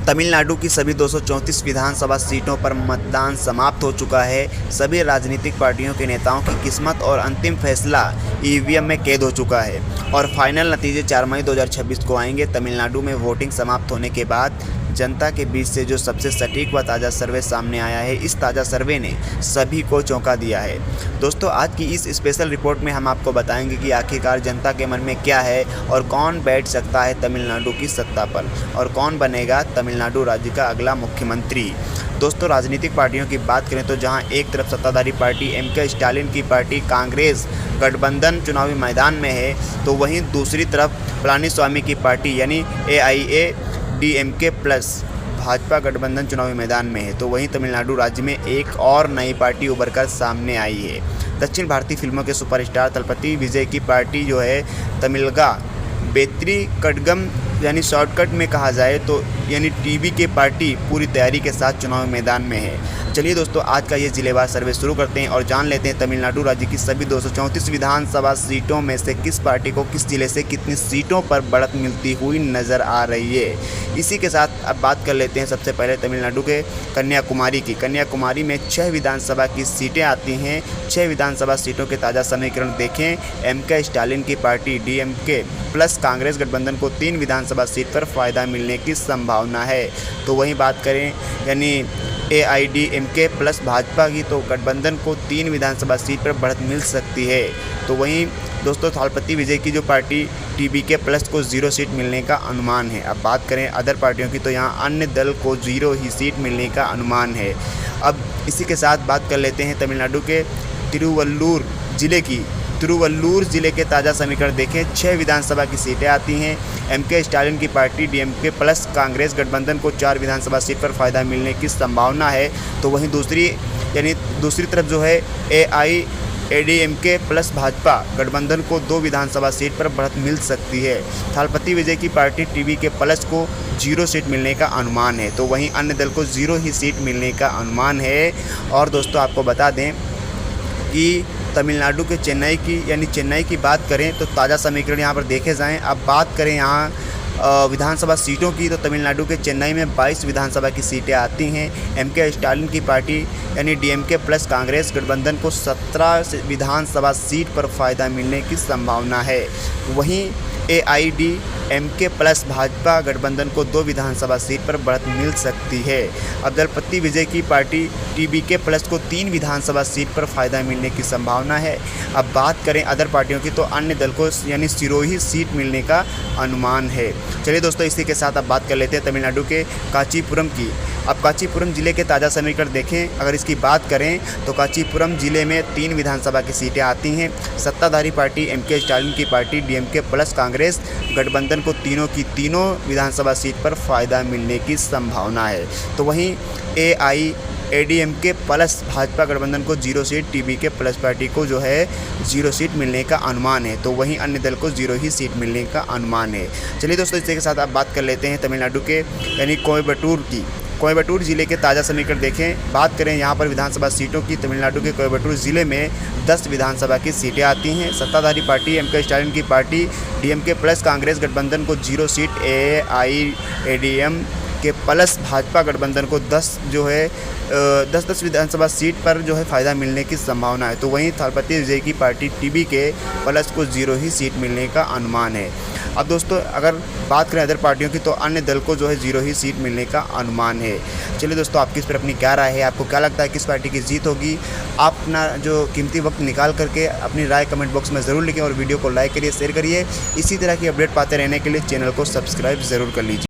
तमिलनाडु की सभी 234 विधानसभा सीटों पर मतदान समाप्त हो चुका है। सभी राजनीतिक पार्टियों के नेताओं की किस्मत और अंतिम फैसला ईवीएम में कैद हो चुका है और फाइनल नतीजे 4 मई 2026 को आएंगे। तमिलनाडु में वोटिंग समाप्त होने के बाद जनता के बीच से जो सबसे सटीक व ताज़ा सर्वे सामने आया है, इस ताज़ा सर्वे ने सभी को चौंका दिया है। दोस्तों, आज की इस स्पेशल रिपोर्ट में हम आपको बताएंगे कि आखिरकार जनता के मन में क्या है और कौन बैठ सकता है तमिलनाडु की सत्ता पर और कौन बनेगा तमिलनाडु राज्य का अगला मुख्यमंत्री। दोस्तों, राजनीतिक पार्टियों की बात करें तो जहां एक तरफ सत्ताधारी पार्टी एम.के. स्टालिन की पार्टी कांग्रेस गठबंधन चुनावी मैदान में है, तो वहीं दूसरी तरफ पलानीस्वामी की पार्टी यानी AIADMK प्लस भाजपा गठबंधन चुनावी मैदान में है। तो वहीं तमिलनाडु राज्य में एक और नई पार्टी उभर कर सामने आई है। दक्षिण भारतीय फिल्मों के सुपरस्टार तलपति विजय की पार्टी जो है तमिलगा बेत्री कड़गम यानी शॉर्टकट में कहा जाए तो यानी टीवी के पार्टी पूरी तैयारी के साथ चुनावी मैदान में है। चलिए दोस्तों, आज का ये जिलेवार सर्वे शुरू करते हैं और जान लेते हैं तमिलनाडु राज्य की सभी 234 विधानसभा सीटों में से किस पार्टी को किस जिले से कितनी सीटों पर बढ़त मिलती हुई नज़र आ रही है। इसी के साथ अब बात कर लेते हैं सबसे पहले तमिलनाडु के कन्याकुमारी की। कन्याकुमारी में 6 विधानसभा की सीटें आती हैं। 6 विधानसभा सीटों के ताज़ा समीकरण देखें। एम.के. स्टालिन की पार्टी DMK प्लस कांग्रेस गठबंधन को 3 विधानसभा सीट पर फ़ायदा मिलने की संभावना है। तो वहीं बात करें यानी AIADMK प्लस भाजपा की, तो गठबंधन को 3 विधानसभा सीट पर बढ़त मिल सकती है। तो वहीं दोस्तों, थालपति विजय की जो पार्टी TBK प्लस को 0 सीट मिलने का अनुमान है। अब बात करें अदर पार्टियों की, तो यहाँ अन्य दल को 0 ही सीट मिलने का अनुमान है। अब इसी के साथ बात कर लेते हैं तमिलनाडु के तिरुवल्लूर जिले के ताज़ा समीकरण देखें। 6 विधानसभा की सीटें आती हैं। एम.के. स्टालिन की पार्टी DMK प्लस कांग्रेस गठबंधन को 4 विधानसभा सीट पर फ़ायदा मिलने की संभावना है। तो वहीं दूसरी तरफ जो है AIADMK प्लस भाजपा गठबंधन को 2 विधानसभा सीट पर बढ़त मिल सकती है। थालपति विजय की पार्टी TBK प्लस को 0 सीट मिलने का अनुमान है। तो वहीं अन्य दल को 0 ही सीट मिलने का अनुमान है। और दोस्तों, आपको बता दें कि तमिलनाडु के चेन्नई की बात करें तो ताज़ा समीकरण यहाँ पर देखे जाएं। अब बात करें यहाँ विधानसभा सीटों की, तो तमिलनाडु के चेन्नई में 22 विधानसभा की सीटें आती हैं। एम.के. स्टालिन की पार्टी यानी DMK प्लस कांग्रेस गठबंधन को 17 विधानसभा सीट पर फ़ायदा मिलने की संभावना है। वहीं AIADMK प्लस भाजपा गठबंधन को 2 विधानसभा सीट पर बढ़त मिल सकती है। अब दलपति विजय की पार्टी TBK प्लस को 3 विधानसभा सीट पर फ़ायदा मिलने की संभावना है। अब बात करें अदर पार्टियों की, तो अन्य दल को यानी 0 ही सीट मिलने का अनुमान है। चलिए दोस्तों, इसी के साथ अब बात कर लेते हैं तमिलनाडु के कांचीपुरम की। अब कांचीपुरम जिले के ताज़ा समीकरण देखें। अगर इसकी बात करें तो कांचीपुरम जिले में 3 विधानसभा की सीटें आती हैं। सत्ताधारी पार्टी एम.के. स्टालिन की पार्टी DMK प्लस कांग्रेस गठबंधन को तीनों विधानसभा सीट पर फ़ायदा मिलने की संभावना है। तो वहीं AIADMK प्लस भाजपा गठबंधन को 0 सीट, TBK प्लस पार्टी को जो है 0 सीट मिलने का अनुमान है। तो वहीं अन्य दल को 0 ही सीट मिलने का अनुमान है। चलिए दोस्तों, इसी के साथ आप बात कर लेते हैं तमिलनाडु के यानी कोयम्बटूर की। कोयम्बटूर जिले के ताज़ा समीकरण देखें। बात करें यहाँ पर विधानसभा सीटों की, तमिलनाडु के कोयम्बटूर जिले में 10 विधानसभा की सीटें आती हैं। सत्ताधारी पार्टी एम.के. स्टालिन की पार्टी DMK प्लस कांग्रेस गठबंधन को 0 सीट, AIADMK प्लस भाजपा गठबंधन को 10 विधानसभा सीट पर जो है फ़ायदा मिलने की संभावना है। तो वहीं थालपति विजय की पार्टी TBK प्लस को 0 ही सीट मिलने का अनुमान है। अब दोस्तों, अगर बात करें अदर पार्टियों की, तो अन्य दल को जो है 0 ही सीट मिलने का अनुमान है। चलिए दोस्तों, आपकी इस पर अपनी क्या राय है? आपको क्या लगता है किस पार्टी की जीत होगी? आप अपना जो कीमती वक्त निकाल करके अपनी राय कमेंट बॉक्स में ज़रूर लिखें और वीडियो को लाइक करिए, शेयर करिए। इसी तरह की अपडेट पाते रहने के लिए चैनल को सब्सक्राइब ज़रूर कर लीजिए।